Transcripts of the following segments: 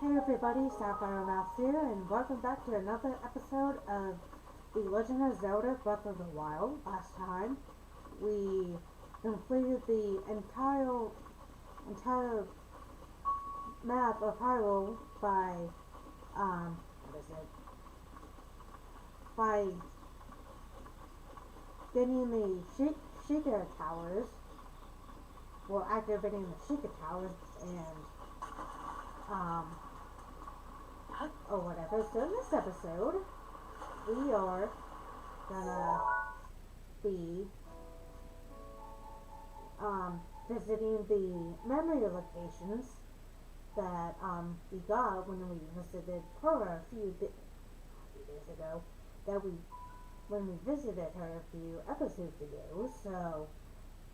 Hey everybody, Sapphire Mouse here, and welcome back to another episode of The Legend of Zelda Breath of the Wild. Last time, we completed the entire map of Hyrule by, what is it? By getting the Sheikah Towers, well, activating the Sheikah Towers, and, or whatever. So in this episode, we are gonna be visiting the memory locations that we got when we visited Cora a few days ago. When we visited her a few episodes ago. So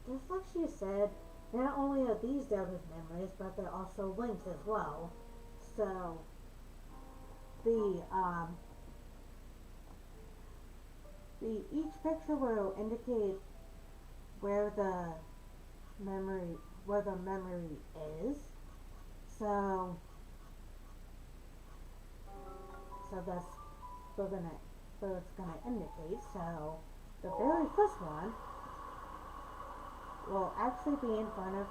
just like she said, not only are these Zelda's memories, but they're also Link's as well. So each picture will indicate where the memory is. So that's what it's gonna indicate. So the very first one will actually be in front of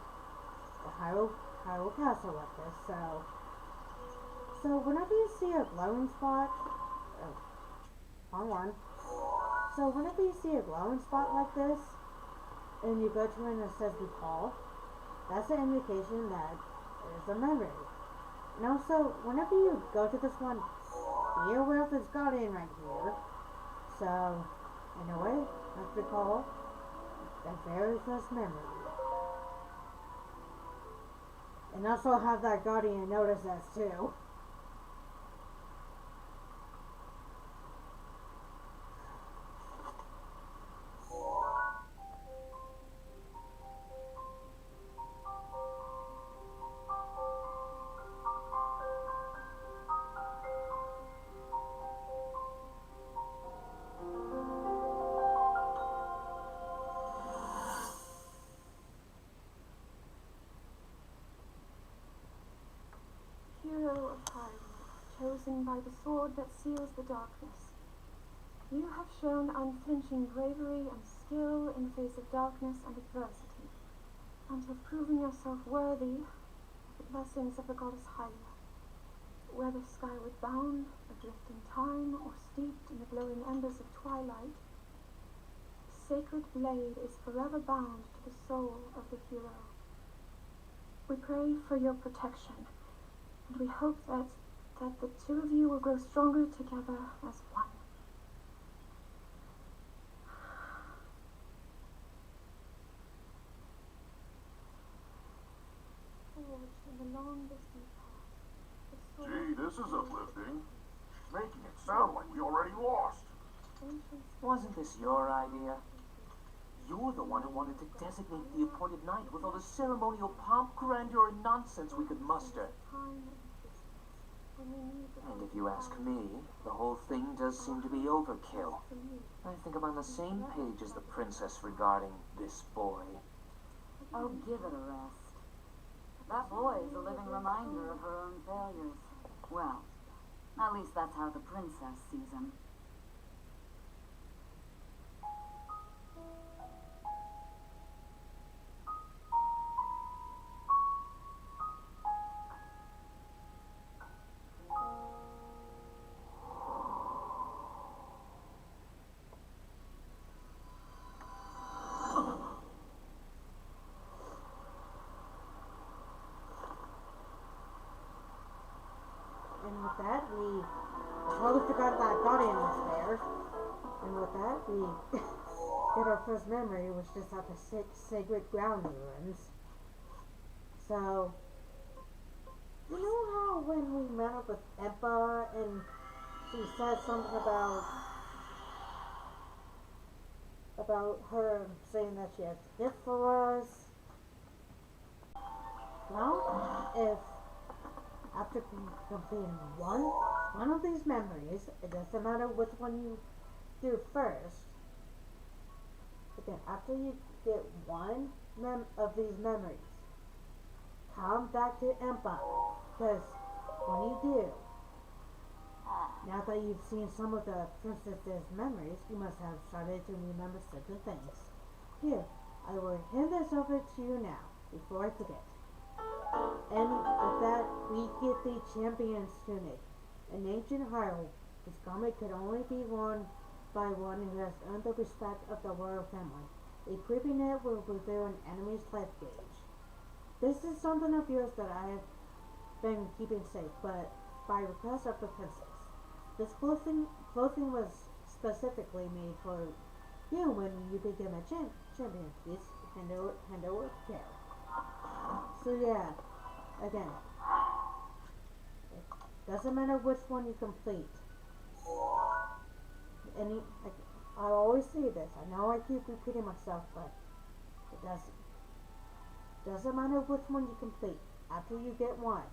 the Hyrule Castle like this. So whenever you see a glowing spot, wrong one. So whenever you see a glowing spot like this, and you go to it and it says recall, that's an indication that it is a memory. And also, whenever you go to this one, be aware of this guardian right here. So, anyway, let's recall the very first memory. And also have that guardian notice us too. Hero of Hyrule, chosen by the sword that seals the darkness. You have shown unflinching bravery and skill in the face of darkness and adversity, and have proven yourself worthy of the blessings of the goddess Hylia. Whether skyward bound, adrift in time, or steeped in the glowing embers of twilight, the sacred blade is forever bound to the soul of the hero. We pray for your protection, and we hope that the two of you will grow stronger together as one. Forged in the long distant past, Gee, this is uplifting. Making it sound like we already lost. Wasn't this your idea? You're the one who wanted to designate the appointed night with all the ceremonial pomp, grandeur, and nonsense we could muster. And if you ask me, the whole thing does seem to be overkill. I think I'm on the same page as the princess regarding this boy. Oh, give it a rest. That boy is a living reminder of her own failures. Well, at least that's how the princess sees him. And with that, we totally forgot that guardian was there. And with that, we get our first memory, which is at the sacred ground ruins. So, you know how when we met up with Empa and she said something about her saying that she has a gift for us? Well, if after completing one of these memories, it doesn't matter which one you do first, but then after you get one of these memories, come back to Empire, because when you do, now that you've seen some of the princess's memories, you must have started to remember certain things. Here, I will hand this over to you now, before I forget. And with that, we get the champion's tunic. In ancient Hyrule, this garment could only be worn by one who has earned the respect of the royal family. Equipping it will reveal an enemy's life gauge. This is something of yours that I have been keeping safe, but by request of the princess. This clothing was specifically made for you when you became a champion. Please hand over care. So yeah, again, it doesn't matter which one you complete. I always say this. I know I keep repeating myself, but it doesn't matter which one you complete. After you get one,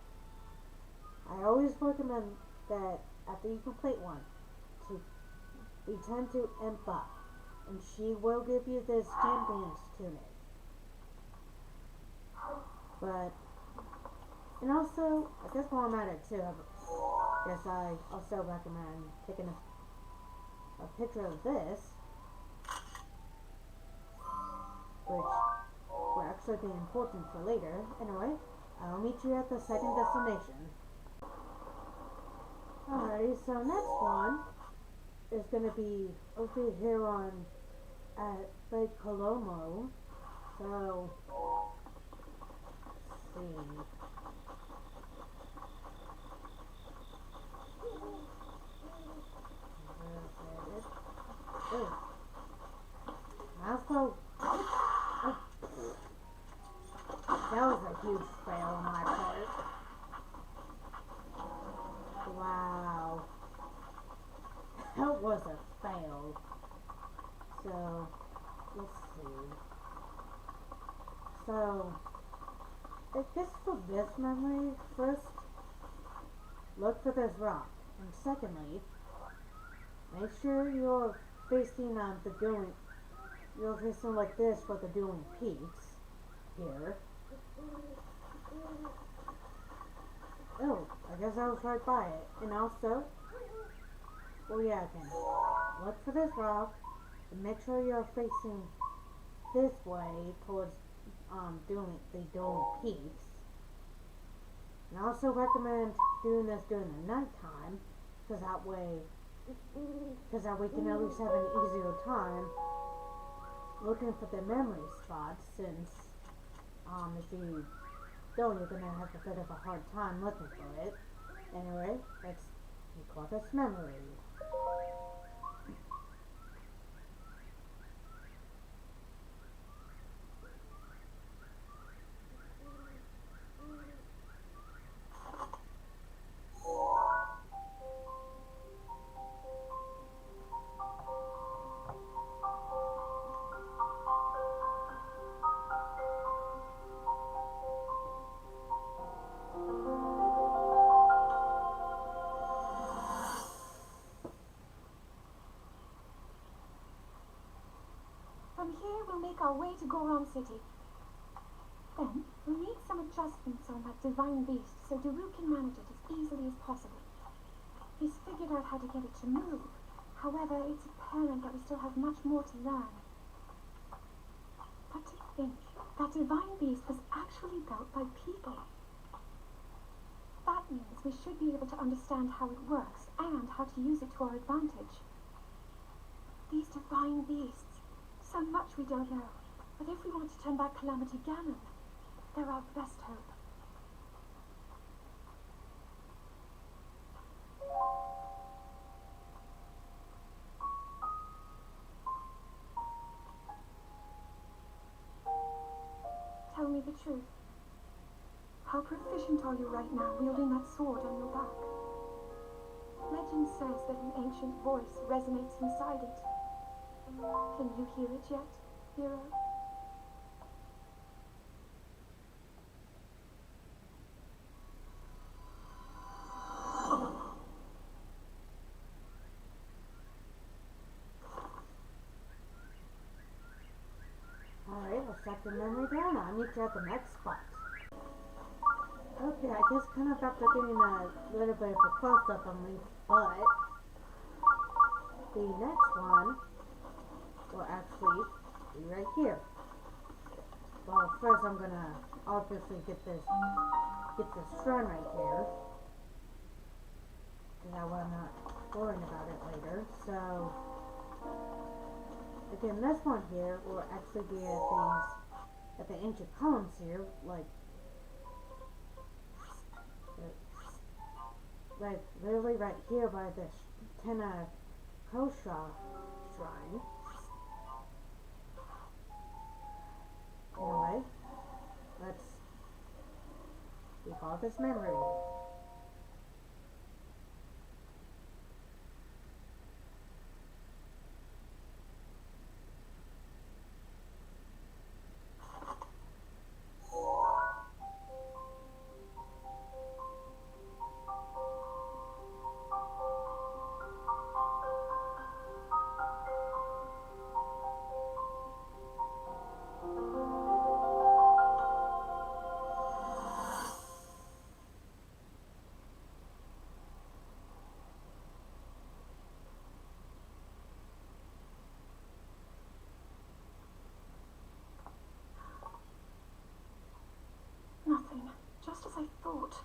I always recommend that after you complete one, to return to Impa, and she will give you this champion's tunic. But, and also, I guess while I'm at it too, I guess I also recommend taking a picture of this, which will actually be important for later. Anyway, I'll meet you at the second destination. Alrighty, so next one is gonna be over here on at Lake Colomo. So let's see. Oh. Also, that was a huge fail on my part. Wow. That was a fail. So, let's see. So, I guess for this memory, first, look for this rock. And secondly, make sure you're facing you're facing like this for the dueling peaks. Here. Oh, I guess I was right by it. And also, well yeah, again, look for this rock, and make sure you're facing this way towards doing the dueling peaks. And I also recommend doing this during the nighttime, because that way we can at least have an easier time looking for the memory spots, since if you don't, you're gonna have a bit of a hard time looking for it. Anyway, we call this memory. From here, we'll make our way to Goron City. Then, we'll need some adjustments on that divine beast so Daru can manage it as easily as possible. He's figured out how to get it to move. However, it's apparent that we still have much more to learn. But to think that divine beast was actually built by people. That means we should be able to understand how it works and how to use it to our advantage. These divine beasts, so much we don't know, but if we want to turn back Calamity Ganon, they're our best hope. Tell me the truth. How proficient are you right now wielding that sword on your back? Legend says that an ancient voice resonates inside it. Can you hear it yet, hero? Alright, let's set the memory down. I'll meet you at the next spot. Okay, I guess kind of after getting a little bit of a close-up on Link's butt, the next one will actually be right here. Well, first I'm gonna obviously get this shrine right here. That way I'm not worrying about it later. So, again, this one here will actually be at the ancient columns here, like literally right here by the Tena Kosha shrine. Anyway, let's recall this memory. Nothing. Just as I thought.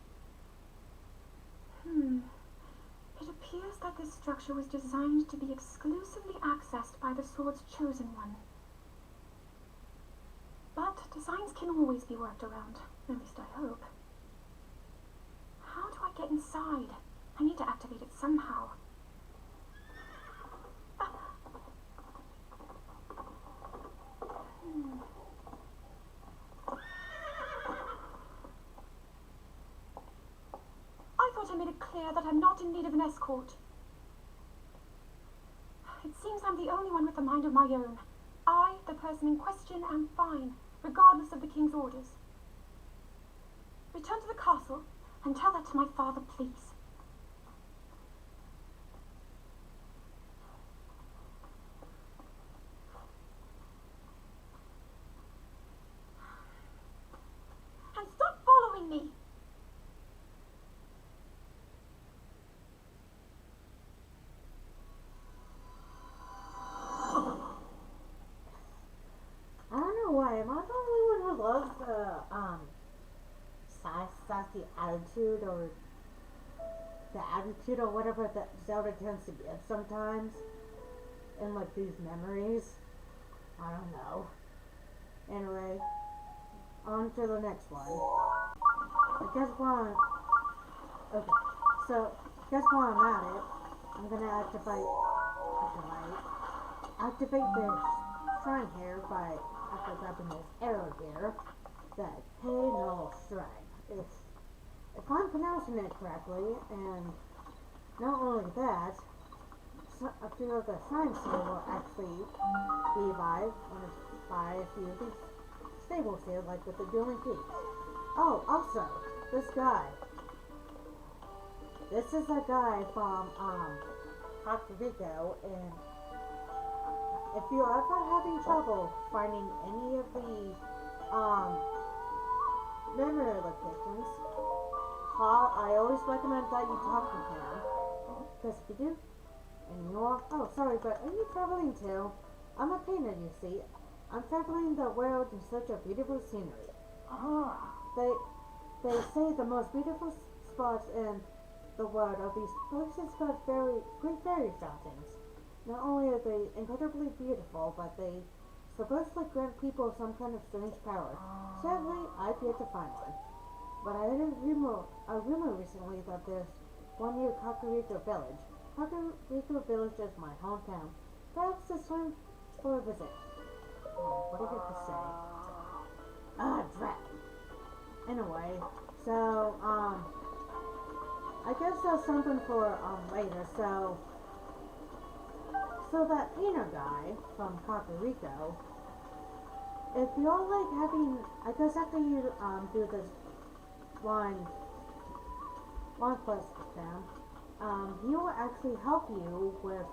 It appears that this structure was designed to be exclusively accessed by the sword's chosen one. But designs can always be worked around. At least I hope. How do I get inside? I need to activate it somehow. I thought I made it clear that I'm not in need of an escort. It seems I'm the only one with a mind of my own. I, the person in question, am fine, regardless of the king's orders. Return to the castle and tell that to my father, please. And stop following me! I don't know why. Am I the only one who loves sassy attitude or the attitude or whatever that Zelda tends to give sometimes in like these memories? I don't know. Anyway, on to the next one. I guess while guess while I'm at it, I'm gonna activate this shrine here by after grabbing this arrow here. That Pay-No Shrine. If I'm pronouncing it correctly, and not only that, a few of the shrines here will actually be by a few of these stables here, like with the dueling keys. Oh, also, this guy. This is a guy from Puerto Rico, and if you're ever having trouble finding any of the memory locations, I always recommend that you talk to him. Because if you do, and you're, oh sorry, but are you traveling too? I'm a painter, you see. I'm traveling the world in search of beautiful scenery. They say the most beautiful spots in the world are these places with great fairy fountains. Not only are they incredibly beautiful, but they supposedly grant people some kind of strange power. Sadly, I've yet to find one. But I heard a rumor recently that there's one near Kakariko Village. Kakariko Village is my hometown. Perhaps it's time for a visit. What do you have to say? Drat. Anyway, so, I guess that's something for, later, so that painter guy from Puerto Rico, if you're like having, I guess after you do this one quest with them, he will actually help you with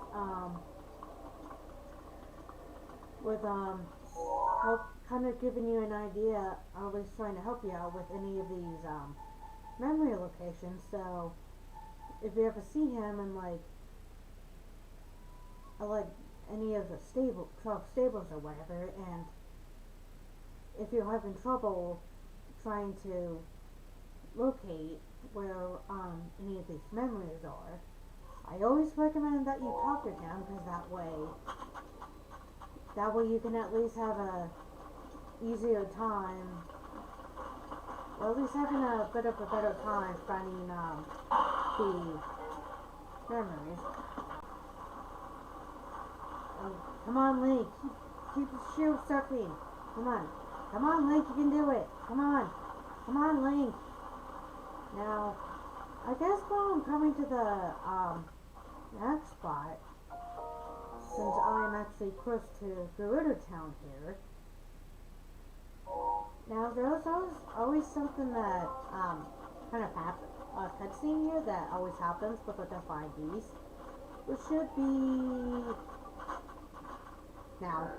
help kind of giving you an idea, always trying to help you out with any of these memory location, so if you ever see him in like any of the 12 stables or whatever, and if you're having trouble trying to locate where any of these memories are, I always recommend that you talk to him, because that way you can at least have a easier time, or at least having a bit of a better time finding the memories. Oh, come on, Link, keep the shield surfing. Come on, Link, you can do it. Come on, Link. Now, I guess while I'm coming to the next spot, since I'm actually close to Gerudo Town here. Now, there's always something that kind of happens, a cutscene here that always happens with the Death IDs, which should be now.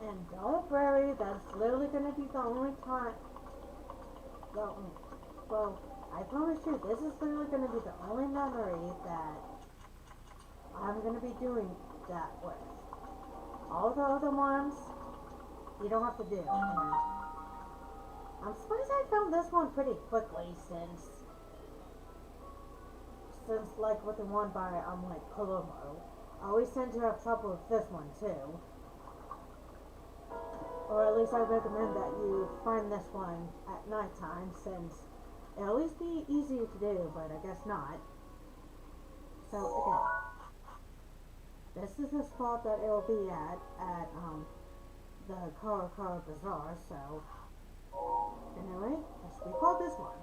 And don't worry, that's literally going to be the only time. Well, I promise you, this is literally going to be the only memory that I'm going to be doing that with. All the other ones, you don't have to do. And I'm surprised I found this one pretty quickly, since like with the one by like Palomo, I always tend to have trouble with this one too. Or at least I recommend that you find this one at nighttime, since it'll at least be easier to do, but I guess not. So again, this is the spot that it'll be at the Kara Bazaar, so anyway, let's record this one.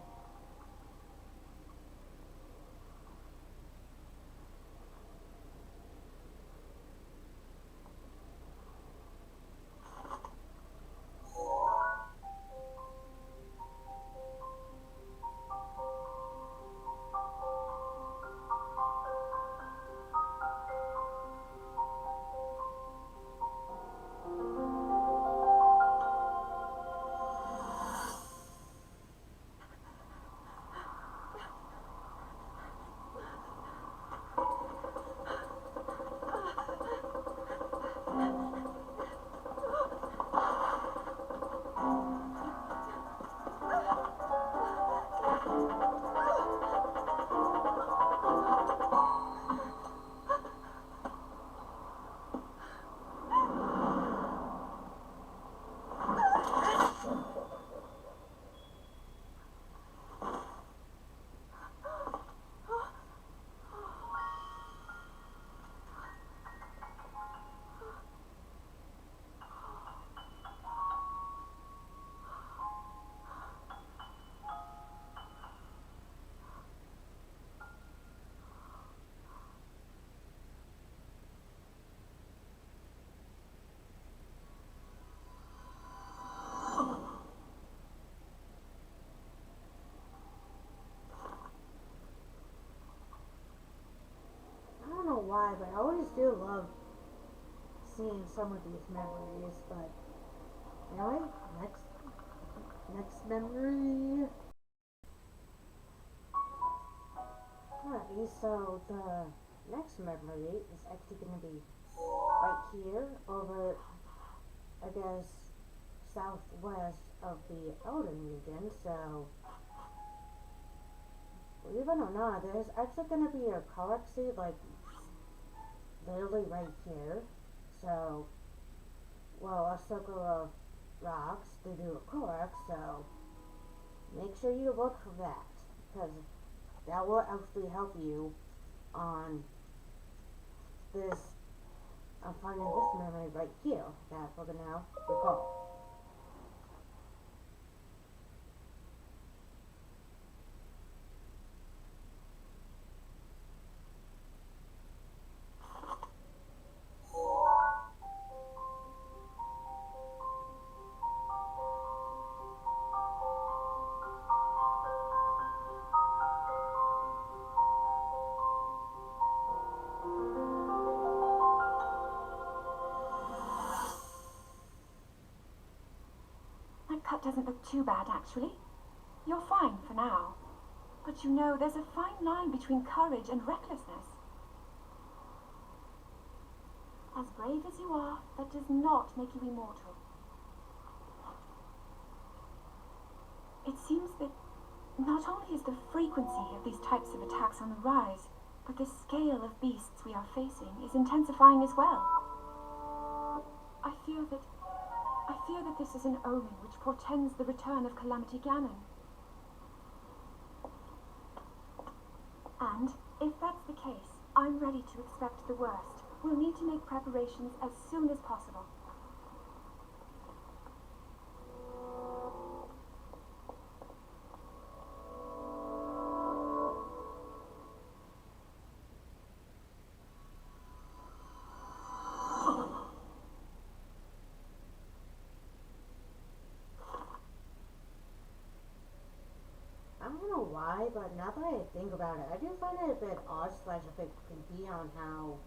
Why, but I always do love seeing some of these memories. But anyway, next memory. Alrighty, so the next memory is actually going to be right here, over, I guess, southwest of the Elden region. So believe it or not, there's actually going to be a galaxy like literally right here. So, well, a circle of rocks to do a Korok, so make sure you look for that, because that will actually help you on this, on finding this memory right here that we're gonna now recall. That cut doesn't look too bad, actually. You're fine for now. But you know, there's a fine line between courage and recklessness. As brave as you are, that does not make you immortal. It seems that not only is the frequency of these types of attacks on the rise, but the scale of beasts we are facing is intensifying as well. I fear that this is an omen which portends the return of Calamity Ganon. And, if that's the case, I'm ready to expect the worst. We'll need to make preparations as soon as possible. I don't know why, but now that I think about it, I do find it a bit odd slash a bit creepy on how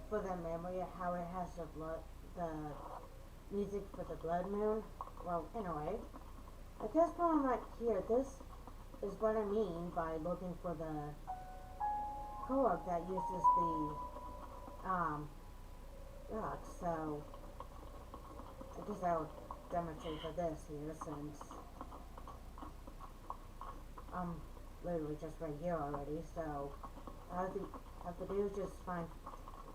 for the memory, how it has the music for the blood moon. Well, anyway, I guess when I'm right here, this is what I mean by looking for the Korok that uses the rock. So I guess I'll demonstrate for this here, since I'm literally just right here already. So all I have to do is just find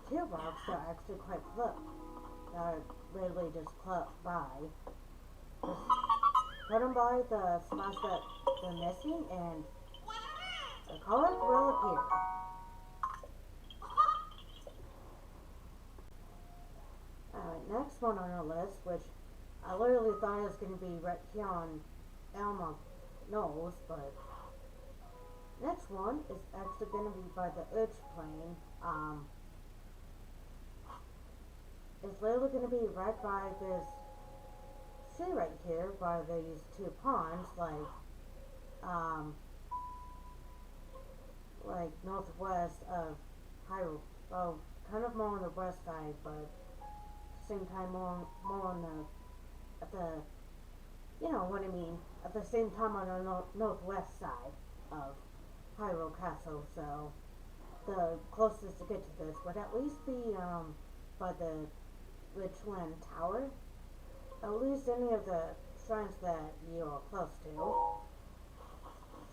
two rocks that are actually quite close, that are literally just close by. Just put them by the spots that they're missing, and the color will appear. Alright, next one on our list, which I literally thought it was going to be right here on Elmo Knowles, but next one is actually going to be by the Urge Plane. It's literally going to be right by this tree right here, by these two ponds, like northwest of Hyrule. Well, kind of more on the west side, but at the same time more on at the, you know what I mean, at the same time on the northwest side of Hyrule Castle. So the closest to get to this would at least be by the Richland Tower. At least any of the shrines that you are close to.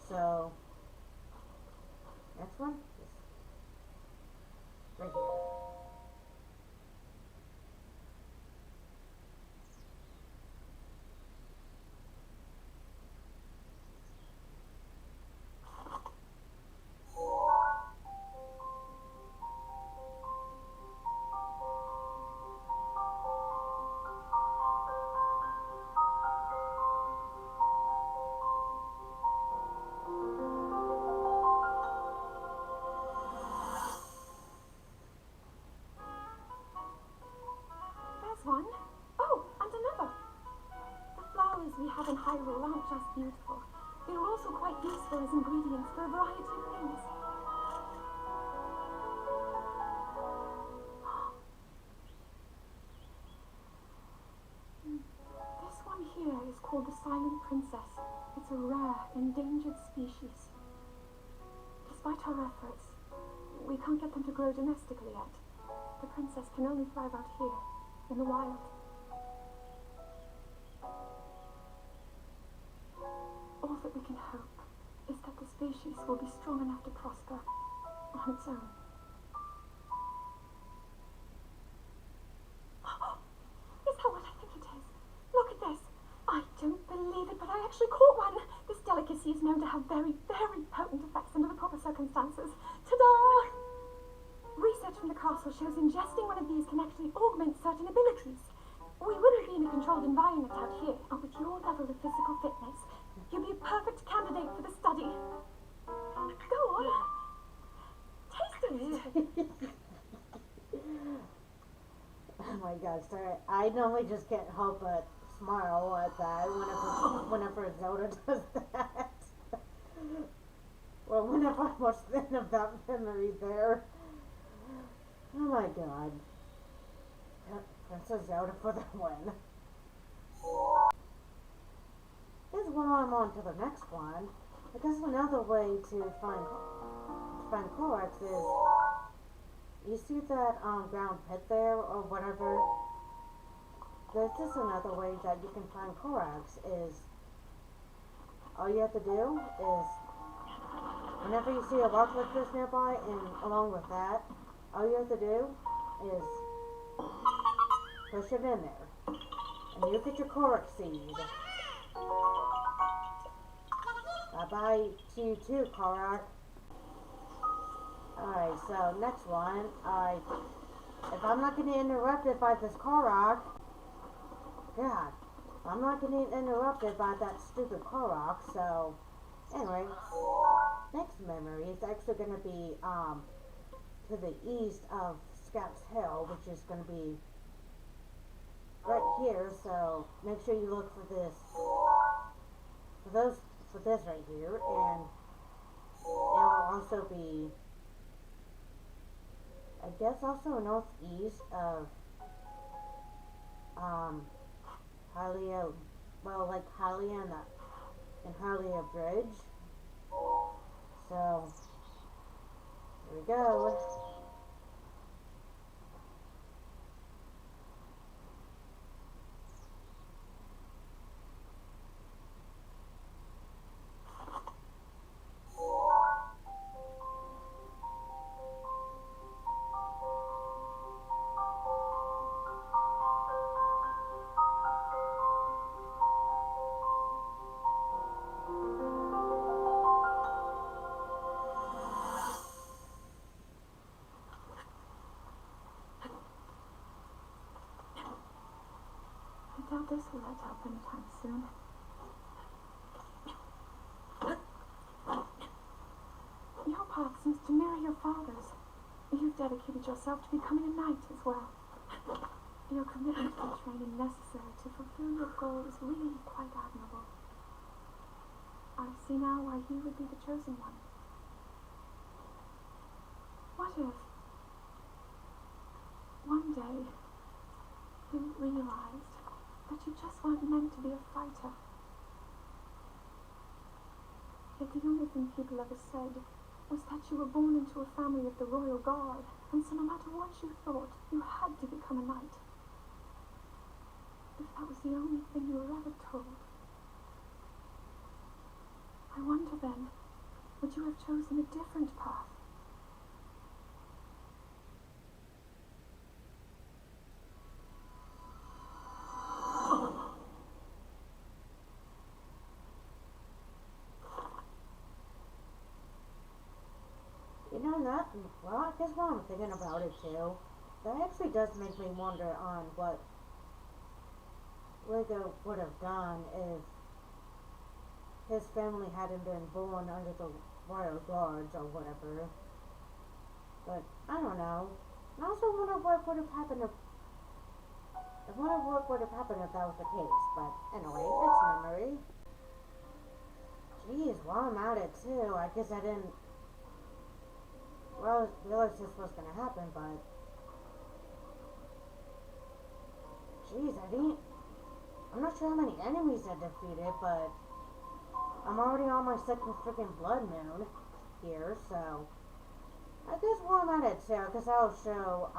So next one is right here. One. Oh, and another. The flowers we have in Hyrule aren't just beautiful. They're also quite useful as ingredients for a variety of things. This one here is called the Silent Princess. It's a rare, endangered species. Despite our efforts, we can't get them to grow domestically yet. The princess can only thrive out here, in the wild. All that we can hope is that the species will be strong enough to prosper on its own. Is that what I think it is? Look at this. I don't believe it, but I actually caught one. This delicacy is known to have very, very potent effects under the proper circumstances. Ta-da! Research from the castle shows ingesting one of these can actually augment certain abilities. We wouldn't be in a controlled environment out here, and with your level of physical fitness, you'd be a perfect candidate for the study. Go on. Taste it. Oh my gosh, sorry. I normally just can't help but smile at that whenever Zelda does that. Well, whenever I watch the end of that memory there. Oh my god. Princess Zelda for the win. Here's while I'm on to the next one. I guess another way to find Korax is, you see that ground pit there or whatever? There's just another way that you can find Korax is, all you have to do is, whenever you see a rock like this nearby, and along with that, all you have to do is push it in there, and you get your Korax seed. Bye-bye to you too, Korax. Alright, so next one, if I'm not getting interrupted by this Korax, God, I'm not getting interrupted by that stupid Korax, so, anyway, next memory is actually going to be, to the east of Scouts Hill, which is going to be right here, so make sure you look for this, for this right here, and it will also be, I guess, also northeast of, Hylia, well, like Hylia and Hylia Bridge, so, here we go. I doubt this will let up anytime soon. Your path seems to mirror your father's. You've dedicated yourself to becoming a knight as well. Your commitment to the training necessary to fulfill your goal is really quite admirable. I see now why you would be the chosen one. What if one day you realized that you just weren't meant to be a fighter? Yet the only thing people ever said was that you were born into a family of the royal guard, and so no matter what you thought, you had to become a knight. If that was the only thing you were ever told, I wonder then, would you have chosen a different path? You know, well, I guess while I'm thinking about it too, that actually does make me wonder on what Lego would have done if his family hadn't been born under the royal guards or whatever. But, I don't know. I also wonder what would have happened if that was the case. But, anyway, next memory. Jeez, while I'm at it too, I guess I didn't realize this was gonna happen, but jeez, I'm not sure how many enemies I defeated, but I'm already on my second freaking blood moon here, so I guess while I'm at it too, because I'll show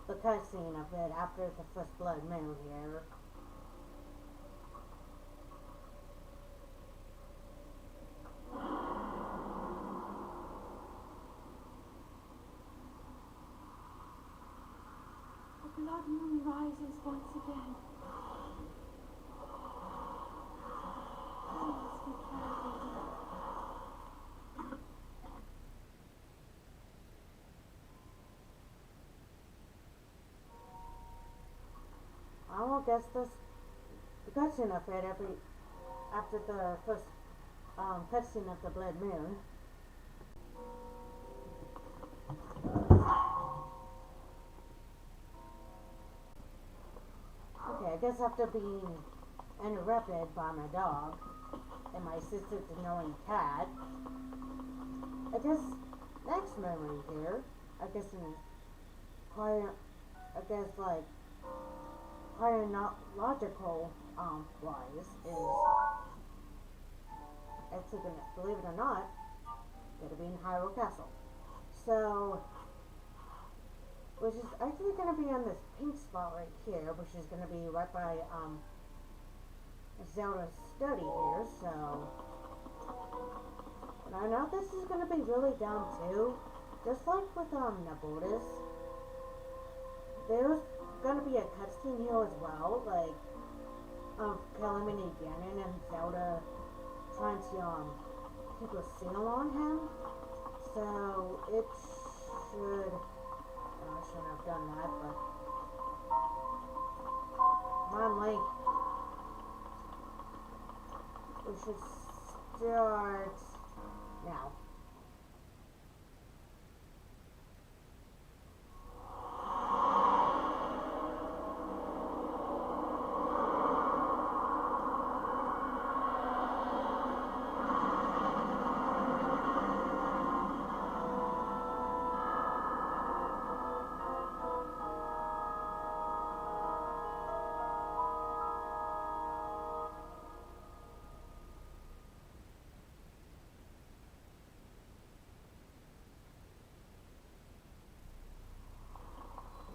the cutscene of it after the first blood moon here. blood moon rises once again. Please be careful, dear. I will guess this the cutscene of it after the first cutscene of the Blood Moon. Okay, I guess after being interrupted by my dog and my sister's annoying cat, I guess next memory here, I guess like chronological wise is actually gonna, believe it or not, gonna be in Hyrule Castle. So, which is actually gonna be on this pink spot right here, which is gonna be right by Zelda's study here. So, and I know this is gonna be really dumb too, just like with Nabotas. There's gonna be a cutscene here as well, like Calamity Ganon and Zelda trying to keep a seal on him. So it should, I shouldn't have done that, but come on, Link. We should start now.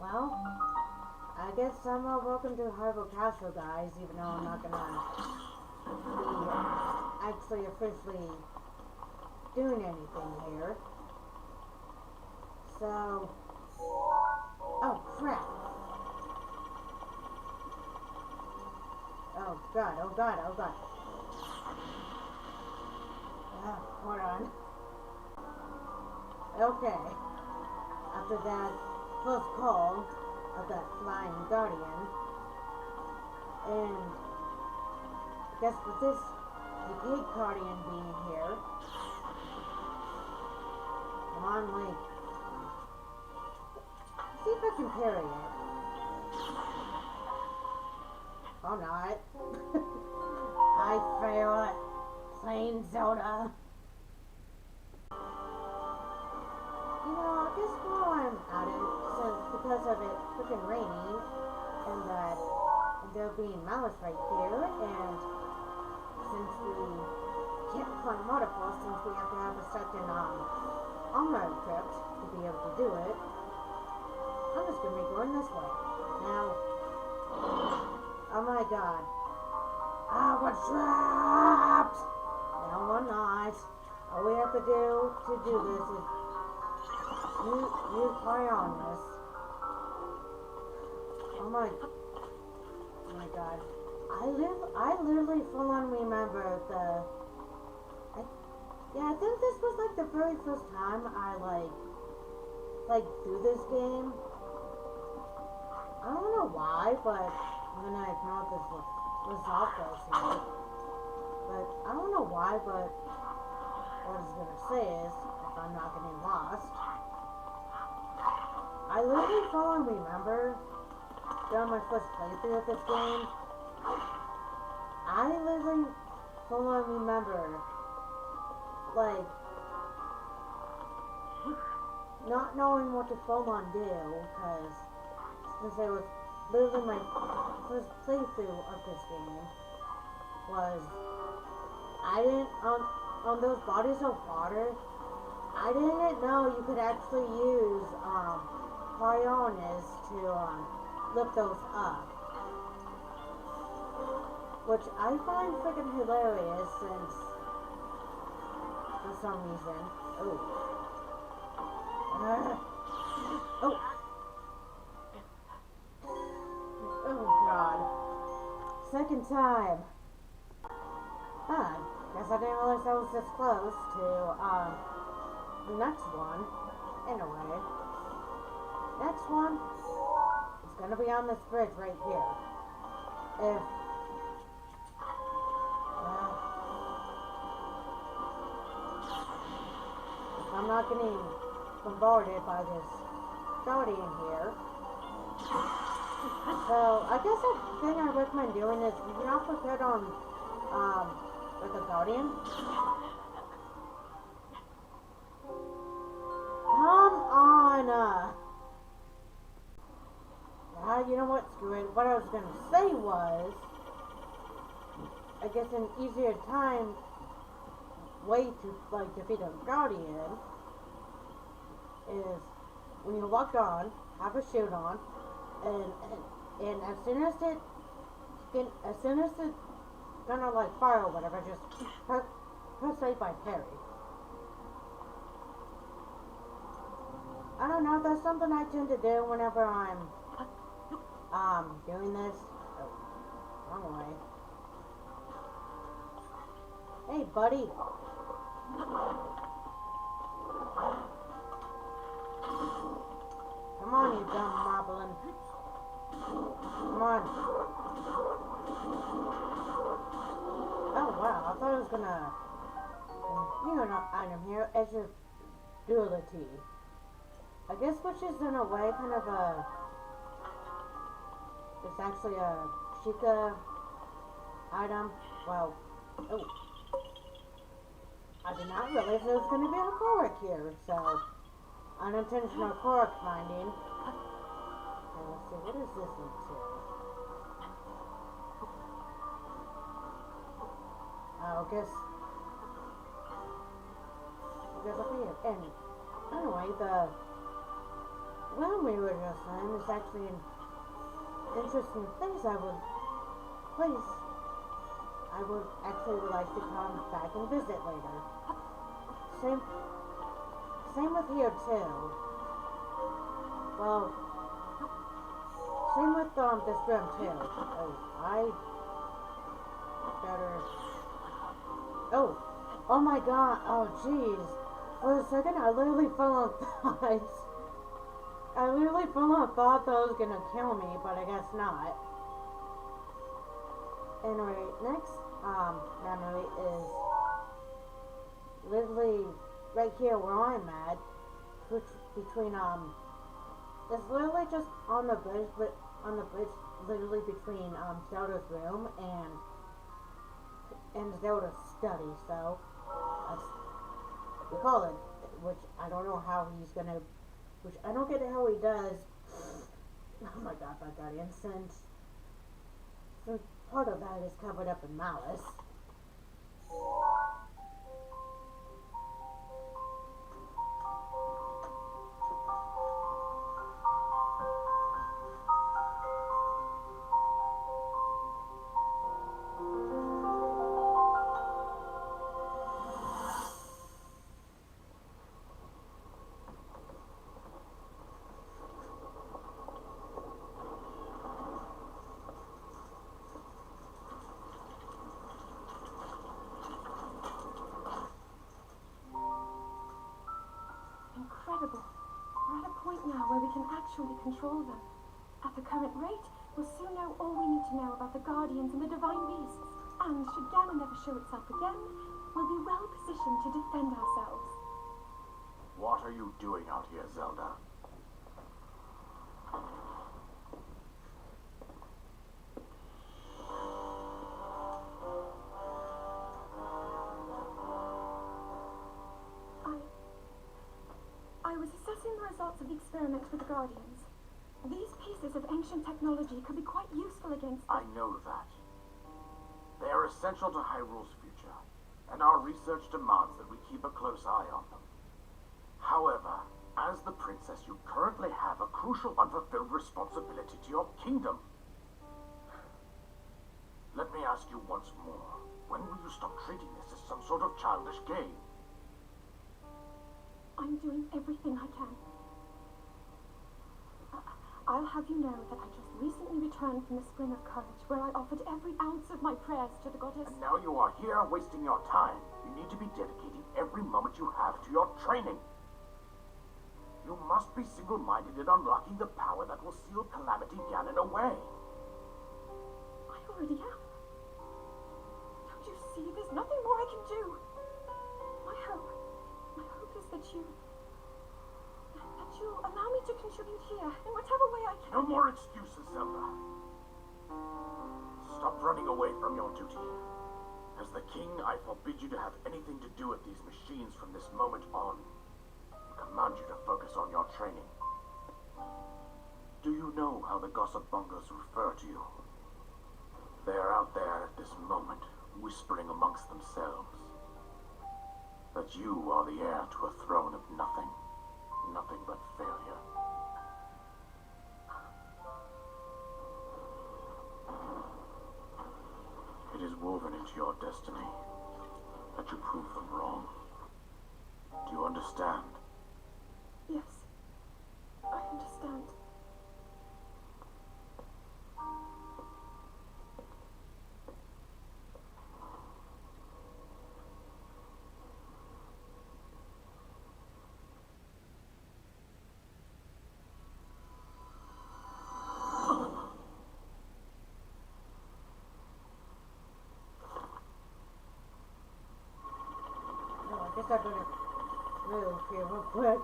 Well, I guess welcome to Hyrule Castle, guys, even though I'm not gonna be actually officially doing anything here. So, oh crap. Oh god, oh god, oh god. Hold on. Okay. After that close call of that flying guardian, and I guess with this decayed guardian being here, come on, Link. See if I can parry it. Or not. I fail at playing Zelda. You know, I guess while I'm at it, since because of it freaking raining, and that there being malice right here, and since we can't climb waterfalls, since we have to have a second armor equipped to be able to do it, I'm just gonna be going this way. Now, oh my god. Ah, we're trapped! No, we're not. All we have to do this is use Cryonis. Oh my god. I literally full on remember I think this was like the very first time I like through this game. I don't know why, but I'm gonna ignore this resolve first here. But I don't know why, but what I was gonna say is, if I'm not getting lost, I literally full on remember during my first playthrough of this game, I literally full on remember like not knowing what to full on do, because since it was literally my first playthrough of this game, was I didn't on those bodies of water, I didn't know you could actually use Cryonis to lift those up, which I find freaking hilarious, since for some reason, oh, second time. Huh. Guess I didn't realize I was this close to, the next one. Anyway. Next one. It's gonna be on this bridge right here. If I'm not getting bombarded by this guardian here. So, I guess the thing I recommend doing is, if you're not prepared on, like a guardian. Come on! You know what, screw it. What I was gonna say was, I guess an easier way to, like, defeat a guardian is when you lock on, have a shield on, and as soon as it's gonna like fire or whatever, just press A by parry. I don't know, that's something I tend to do whenever I'm doing this. Oh, wrong way. Hey buddy. Come on, you dumb moblin. Come on. Oh wow, I thought I was gonna you know, an item here, Edge of Duality. I guess which is in a way kind of a, it's actually a Sheikah item. Well, oh, I did not realize there was going to be a Korok here, so unintentional Korok finding. Okay, let's see, what does this lead to? I guess up here. And anyway, when we were just saying, there's actually an interesting place I would actually like to come back and visit later. Same with here too. Well, same with this room too. Oh, I better. Oh my God! Oh jeez. For a second, I literally fell on thoughts. I literally fell on thought that was gonna kill me, but I guess not. Anyway, next memory is literally right here where I'm at, between it's literally just on the bridge, but on the bridge literally between Zelda's room and Zelda's study. So that's we call it, which I don't know how he's gonna, which I don't get how he does. Oh my God, my guardian, since part of that is covered up in malice. Incredible. We're at a point now where we can actually control them. At the current rate, we'll soon know all we need to know about the Guardians and the Divine Beasts. And should Ganon ever show itself again, we'll be well positioned to defend ourselves. What are you doing out here, Zelda? I was assessing the results of the experiment with the Guardians. These pieces of ancient technology could be quite useful against I know that. They are essential to Hyrule's future, and our research demands that we keep a close eye on them. However, as the princess, you currently have a crucial unfulfilled responsibility to your kingdom. Let me ask you once more, when will you stop treating this as some sort of childish game? I'm doing everything I can. I'll have you know that I just recently returned from the Spring of Courage, where I offered every ounce of my prayers to the goddess. And now you are here wasting your time. You need to be dedicating every moment you have to your training. You must be single-minded in unlocking the power that will seal Calamity Ganon away. I already am. Don't you see? There's nothing more I can do. My hope is that you'll allow me to contribute here in whatever way I can. No more excuses, Zelda. Stop running away from your duty. As the king, I forbid you to have anything to do with these machines from this moment on. I command you to focus on your training. Do you know how the gossip bongos refer to you? They are out there at this moment, whispering amongst themselves that you are the heir to a throne of nothing. Nothing but failure. It is woven into your destiny that you prove them wrong. Do you understand? Yes, I understand. I guess I'm gonna move here real quick.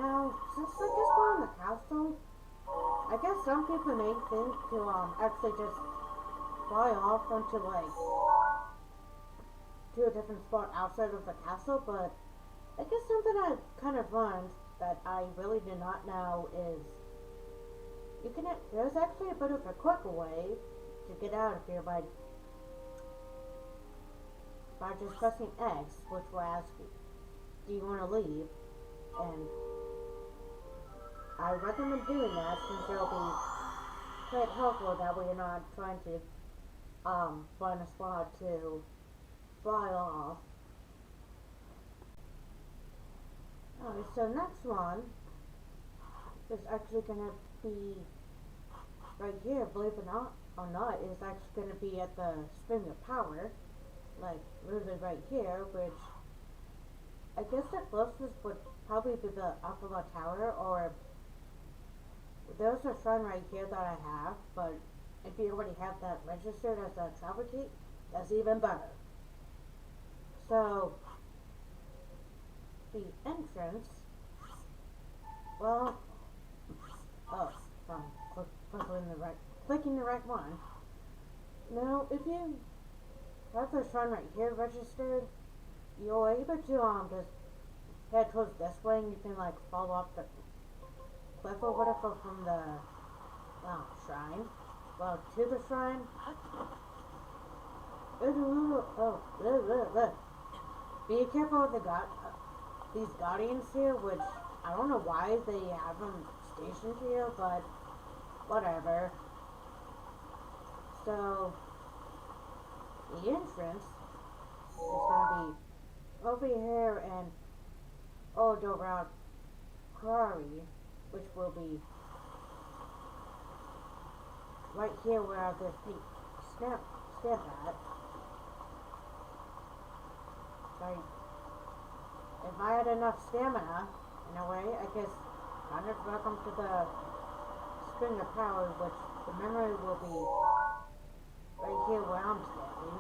Now, since I just won the castle, I guess some people may think to actually just fly off onto like to a different spot outside of the castle, but I guess something I kind of learned that I really did not know is there's actually a bit of a quicker way to get out of here by just pressing X, which will ask you, do you want to leave? And I recommend doing that since it'll be quite helpful that way you're not trying to find a spot to fly off. Alright, so next one is actually gonna be right here, believe it or not, is actually gonna be at the Spring of Power. Like, literally right here, which I guess the closest would probably be the Upper Tower, or there's a shrine right here that I have, but if you already have that registered as a travel key, that's even better. So, the entrance, well, from clicking the right one. Now, if you have the shrine right here registered, you're able to just head towards this way, and you can like fall off the cliff or whatever from the shrine. Well, to the shrine. Be careful with these guardians here, which I don't know why they have them stationed here, but whatever. So the entrance is gonna be over here and around Quarry, which will be right here where this pink stamp at. Sorry. If I had enough stamina, in a way, I guess kind of welcome to the Spring of Power, which the memory will be right here where I'm standing.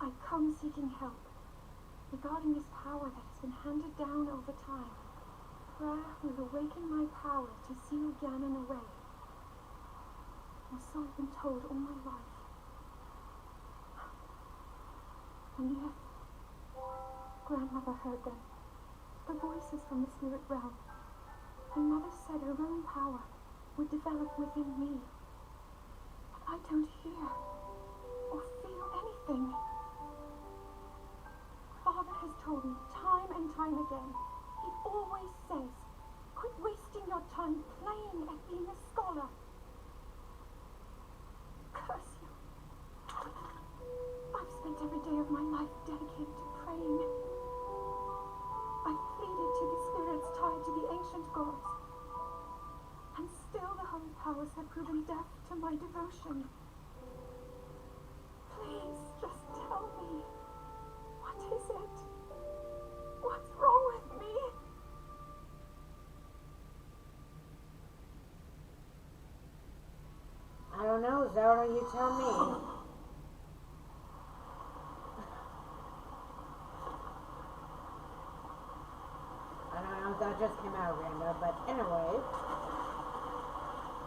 I come seeking help regarding this power that has been handed down over time. Prayer will awaken my power to seal Ganon away. Or so I've been told all my life. And if Grandmother heard them, the voices from the spirit realm, and Mother said her own power would develop within me. But I don't hear or feel anything. Father has told me time and time again, he always says, quit wasting your time playing at being a scholar. Curse you. I've spent every day of my life dedicated to praying. I've pleaded to the spirits tied to the ancient gods. And still the holy powers have proven deaf to my devotion. Please, just tell me. What is it? What's wrong with me? I don't know, Zelda, you tell me. I don't know if that just came out random, but anyway,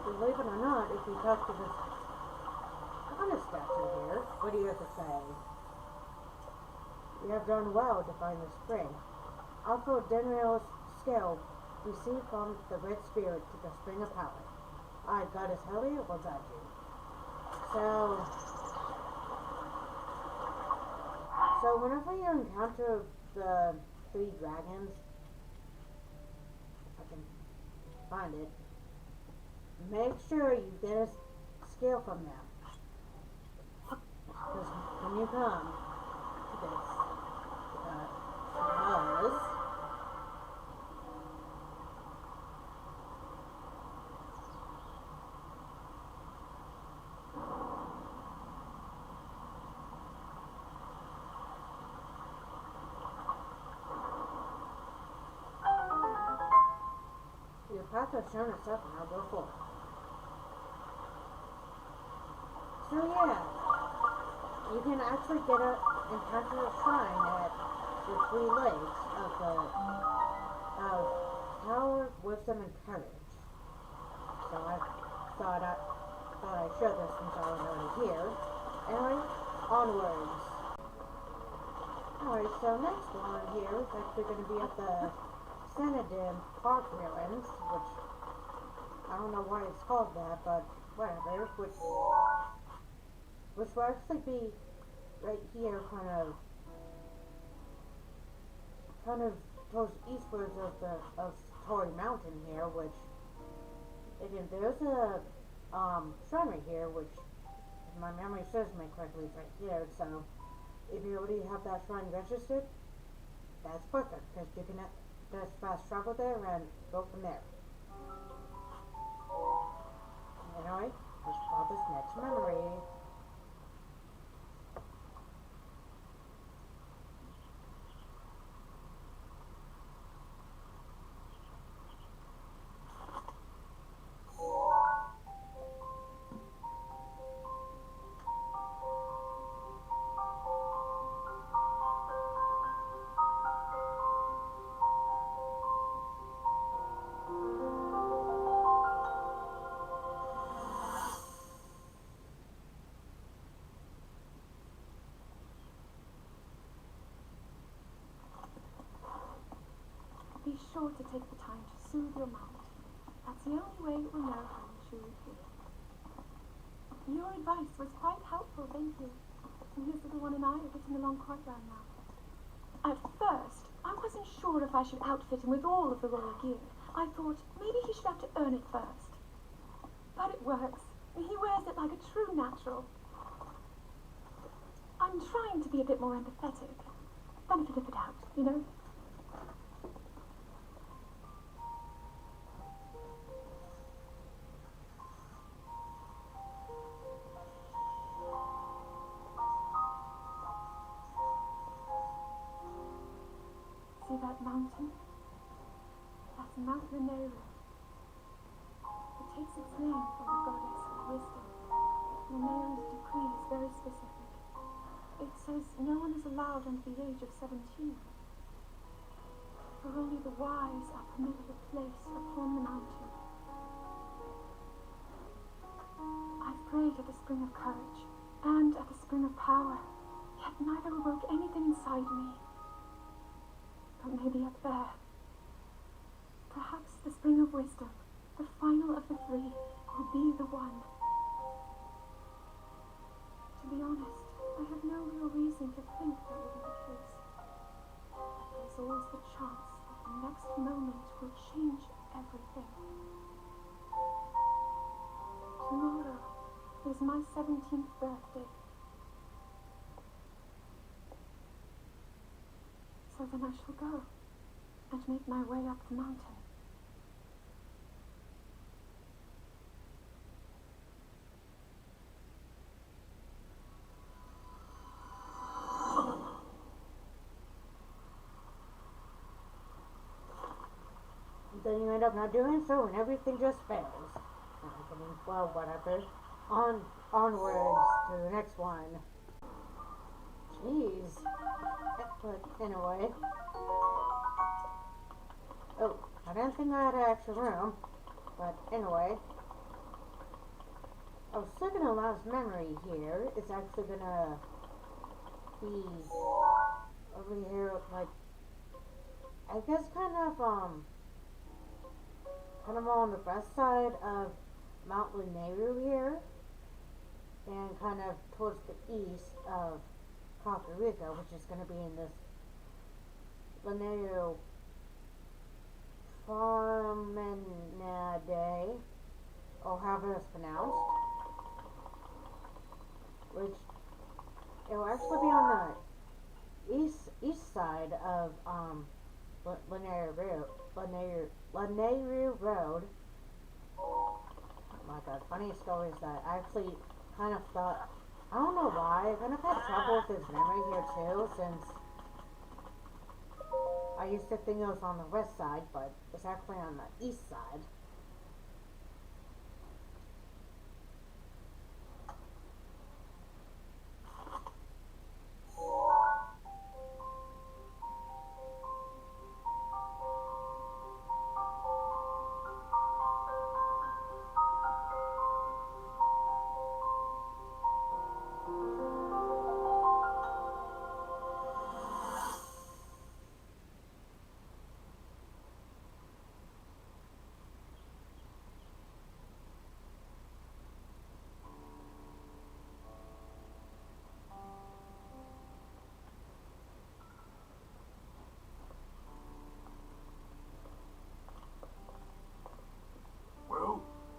believe it or not, if you talk to this goddess statue here, what do you have to say? You have done well to find the spring. Also, Denriel's skill received from the Red Spirit to the Spring of Power. I, Goddess Helia, will guide you. So whenever you encounter the 3 dragons, I can find it, make sure you get a skill from them. Because when you come to this, because your path has shown itself and I'll go forward. So yeah, you can actually encounter a shrine at the 3 lakes of power, wisdom, and courage. So I thought I'd show this since I was already here. Anyway, onwards. Alright, so next one here is actually going to be at the Senadin Park Ruins, which I don't know why it's called that, but whatever, which will actually be right here, kind of towards eastwards of Tory Mountain here, which again there's a shrine right here, which if my memory serves me correctly is right here. So if you already have that shrine registered, that's perfect because you can just fast travel there and go from there. Anyway, let's call this next memory. Be sure to take the time to soothe your mind. That's the only way it will know how you truly feel. Your advice was quite helpful, thank you. And this little one and I are getting along quite well now. At first, I wasn't sure if I should outfit him with all of the royal gear. I thought maybe he should have to earn it first. But it works. He wears it like a true natural. I'm trying to be a bit more empathetic. Benefit of the doubt, you know? See that mountain? That's Mount Reneru. It takes its name from the goddess of wisdom. Reneru's decree is very specific. It says no one is allowed under the age of 17. For only the wise are permitted a place upon the mountain. I've prayed at the spring of courage and at the spring of power, yet neither awoke anything inside me. But maybe up there, perhaps the spring of wisdom, the final of the three, will be the one. To be honest, I have no real reason to think that will be the case. But there's always the chance that the next moment will change everything. Tomorrow is my 17th birthday. So then I shall go and make my way up the mountain. Then you end up not doing so, and everything just fails. I mean, well, whatever. Onwards to the next one. Jeez. But anyway. Oh, I didn't think I had an extra room. But anyway. I was looking at last memory here. It's actually gonna be over here, like, I guess kind of on the west side of Mount Lineru here, and kind of towards the east of Costa Rica, which is going to be in this Lineru Promenade, or however it's pronounced, which it will actually be on the east side of Lineru Road. Oh my god, funny story is that I actually kind of thought, I don't know why, I kind of had trouble with his memory here too, since I used to think it was on the west side, but it's actually on the east side.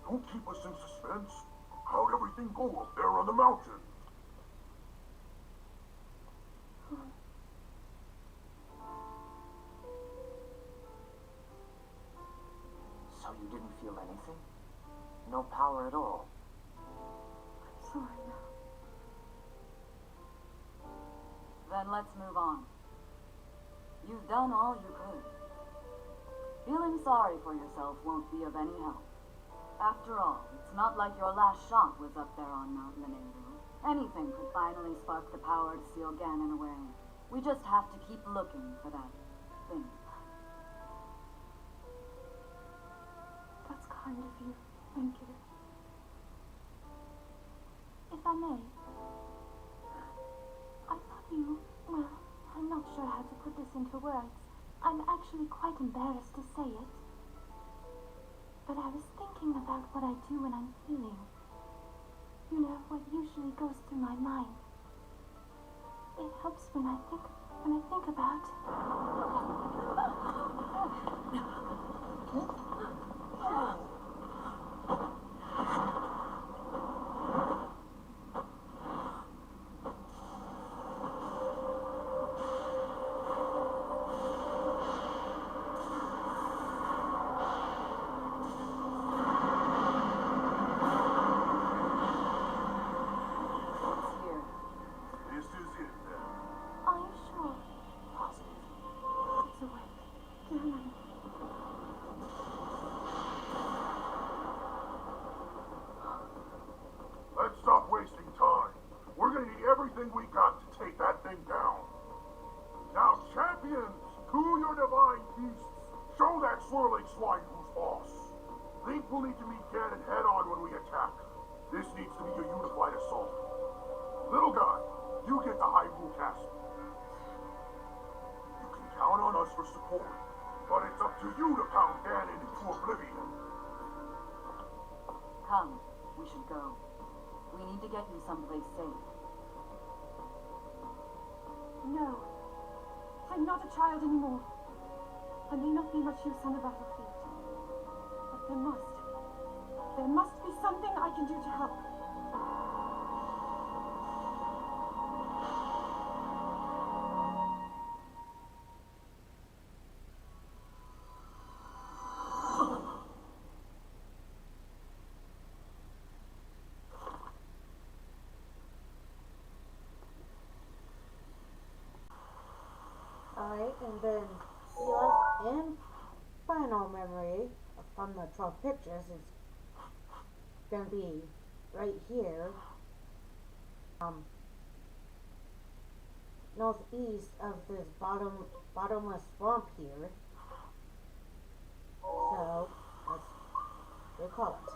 Don't keep us in suspense. How'd everything go up there on the mountain? So you didn't feel anything? No power at all? I'm sorry now. Then let's move on. You've done all you could. Feeling sorry for yourself won't be of any help. After all, it's not like your last shot was up there on Mount Lineru. Anything could finally spark the power to seal Ganon away. We just have to keep looking for that thing. That's kind of you. Thank you. If I may, I thought you, well, I'm not sure how to put this into words. I'm actually quite embarrassed to say it. But I was thinking about what I do when I'm healing. You know, what usually goes through my mind. It helps when I think about... everything we got to take that thing down. Now, champions, to your divine beasts, show that swirling swine who's boss. Think we'll need to meet Ganon head-on when we attack. This needs to be a unified assault. Little guy, you get the Hyrule Hyrule Castle. You can count on us for support, but it's up to you to pound Ganon into oblivion. Come, we should go. We need to get you someplace safe. No. I'm not a child anymore. I may not be much use on the battlefield. But there must be something I can do to help. Alright, and then the last and final memory from the 12 pictures is gonna be right here, northeast of this bottomless swamp here. So let's recall it.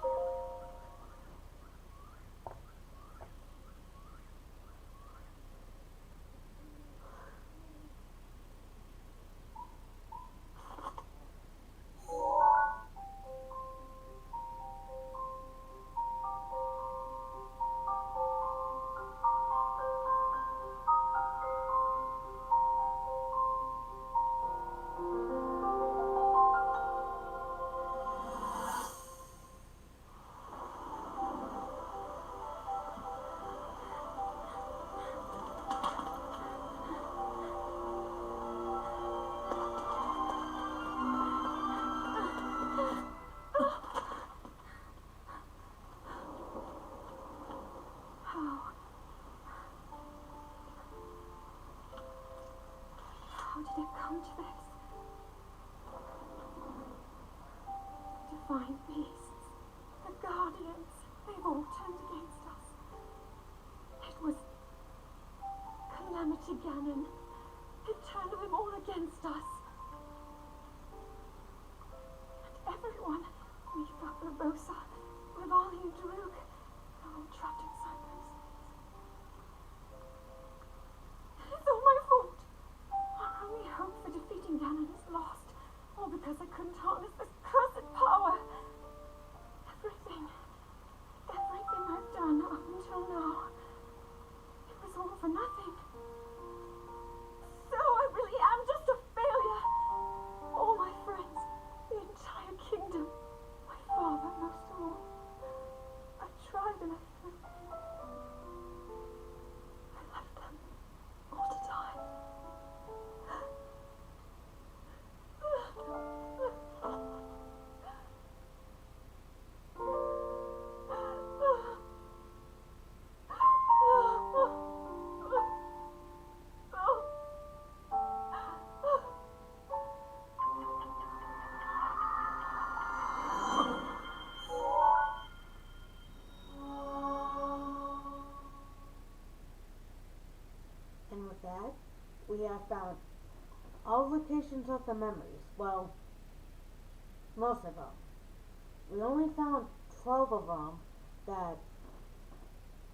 How did it come to this? Divine beasts, the guardians, they've all turned against us. It was Calamity Ganon. It turned them all against us. And everyone, Mifa, Urbosa, Rivali and Daruk, they're all trapped inside those things. It's all my fault. Our only hope for defeating Ganon is lost, all because I couldn't harness this cursed power. Everything I've done up until now, it was all for nothing. So I really am just a failure. All my friends, the entire kingdom, my father most of all. I tried and I failed. I left them all to die. And with that, we have found all locations of the memories. Well, most of them. We only found 12 of them that,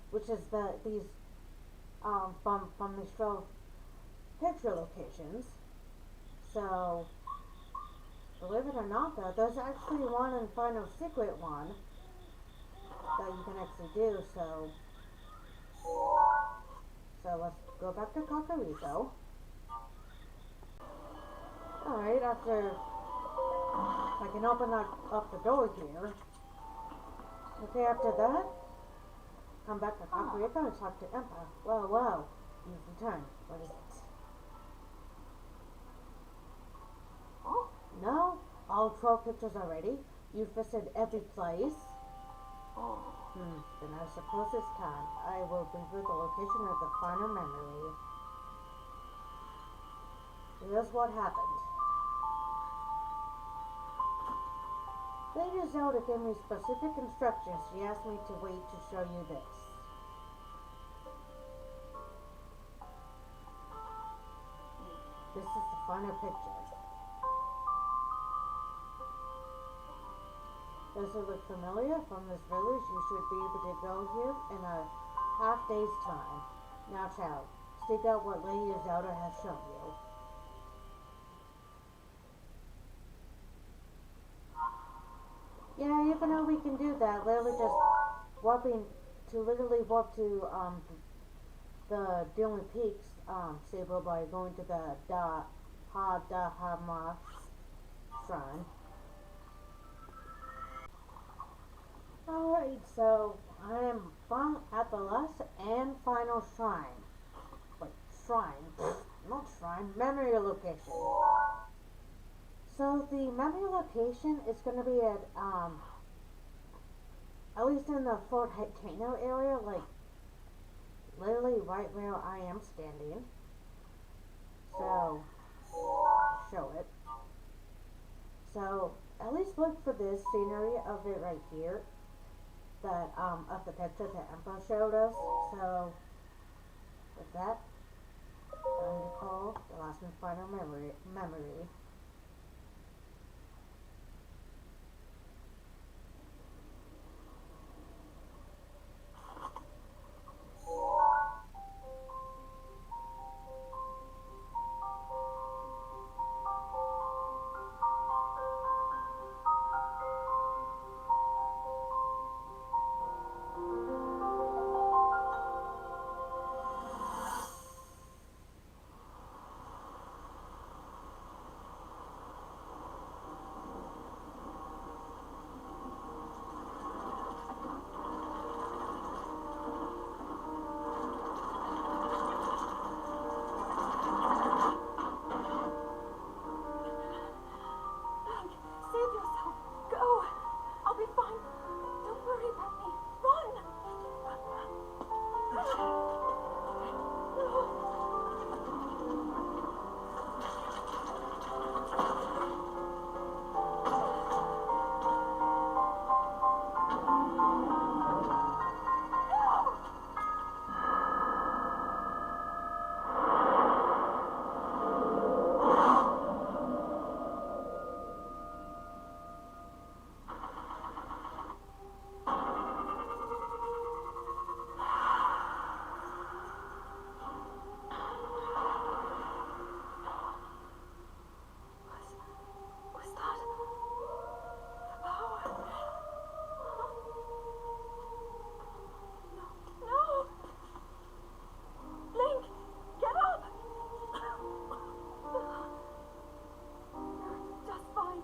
which is these from these 12 picture locations. So, believe it or not, though, there's actually one and final secret one that you can actually do. So let's go back to Kakariko. Alright, after I can open up the door here. Okay, after that, come back to Kakariko and talk to Impa. Well, you've returned. What is it? Oh, no? All 12 pictures already? You've visited every place? Then I suppose it's time. I will reveal the location of the final memory. Here's what happened. Lady Zelda gave me specific instructions. She asked me to wait to show you this. This is the final picture. Does it look familiar? From this village, you should be able to go here in a half day's time. Now, child, seek out what Lady Zelda has shown you. Yeah, even though we can do that, literally just warp to the Dylan Peaks stable by going to the Hama shrine. Alright, so I am at the last and final shrine. Wait, shrine. Not shrine, memory location. So the memory location is going to be at least in the Fort Hitano area, like literally right where I am standing. So show it. So at least look for this scenery of it right here. That of the picture that Empa showed us. So with that, I'm going to call the last and final memory. Save yourself. Go. I'll be fine. Don't worry about me. Run. Was that the power? No, no! Link, get up! You're just fine.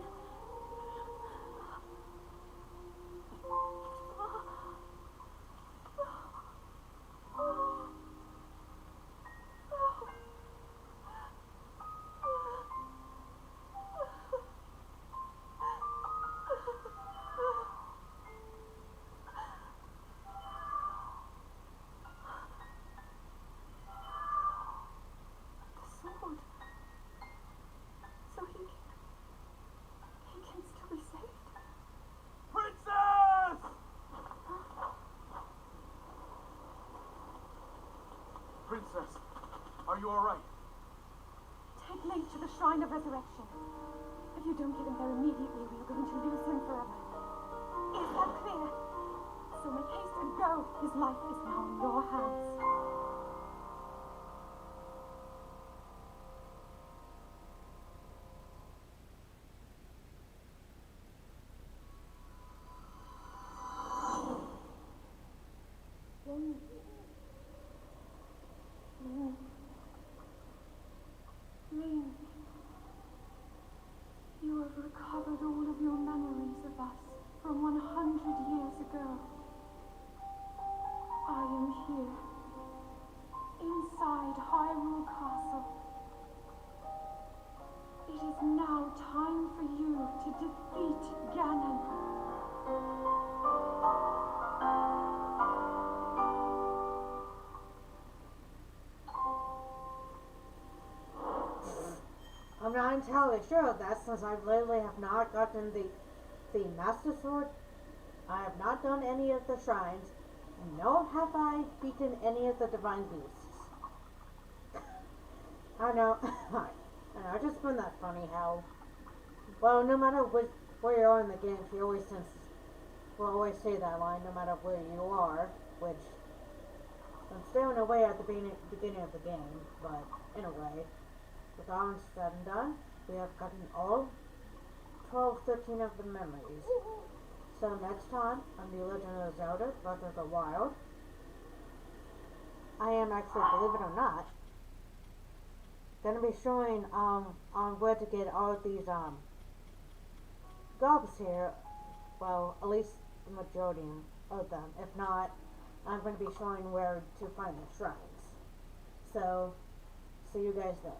The sword. So he can still be saved. Princess! Princess, are you alright? Take Link to the Shrine of Resurrection. If you don't get him there immediately, we are going to lose him forever. Is that clear? So make haste and go. His life is now in your hands. Link. Link. Link. You have recovered all of your memories of us from 100 years ago. I am here, inside Hyrule Castle. It is now time for you to defeat Ganon. I'm not entirely sure of that since I literally have not gotten the Master Sword. I have not done any of the shrines, nor have I beaten any of the divine beasts. I know, I just find that funny how, well, no matter where you are in the game, will always say that line, no matter where you are, which I'm staying away at the beginning of the game, but anyway, with all said and done, we have gotten all 12, 13 of the memories. So next time on The Legend of Zelda Breath of the Wild, I am actually, believe it or not, gonna be showing on where to get all of these gobs here. Well, at least the majority of them. If not, I'm gonna be showing where to find the shrines. So, see you guys there.